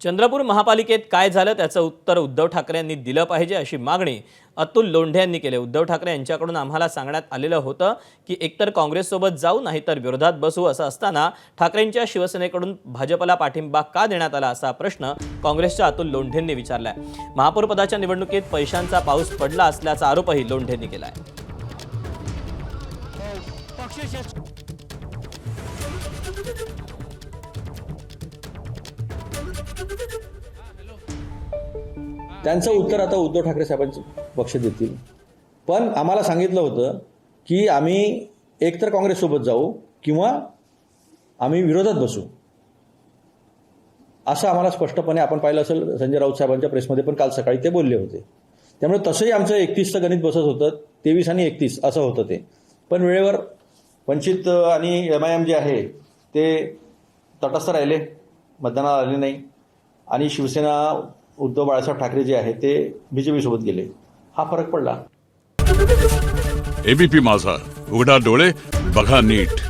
चंद्रपूर महापालिकेत काय झालं त्याचं उत्तर उद्धव ठाकरे यांनी दिलं पाहिजे अशी मागणी अतुल लोंढे यांनी केली। उद्धव ठाकरे यांच्याकडून आम्हाला सांगण्यात आलेलं होतं की एकतर काँग्रेससोबत जाऊ नाहीतर विरोधात बसू, असं असताना ठाकरेंच्या शिवसेनेकडून भाजपला पाठिंबा का देण्यात आला असा प्रश्न काँग्रेसच्या अतुल लोंढेंनी विचारलाय। महापौर पदाच्या निवडणुकीत पैशांचा पाऊस पडला असल्याचा आरोपही लोंढेंनी केलाय। त्यांचं उत्तर आता उद्धव ठाकरे साहेबांचे पक्ष देतील। पण आम्हाला सांगितलं होतं की आम्ही एकतर काँग्रेससोबत जाऊ किंवा आम्ही विरोधात बसू, असं आम्हाला स्पष्टपणे आपण पाहिलं असेल। संजय राऊत साहेबांच्या प्रेसमध्ये पण काल सकाळी ते बोलले होते। त्यामुळे तसंही आमचं 31चं गणित बसत होतं, 23 आणि 31 असं होतं ते। पण वेळेवर वंचित आणि MIM जे आहे ते तटस्थ राहिले, मतदानाला आले नाही आणि शिवसेना उद्धव बाळासाहेब ठाकरे जे आहे ते BJP सोबत गेले। हा फरक पडला। ABP माझा, उघडा डोळे बघा नीट।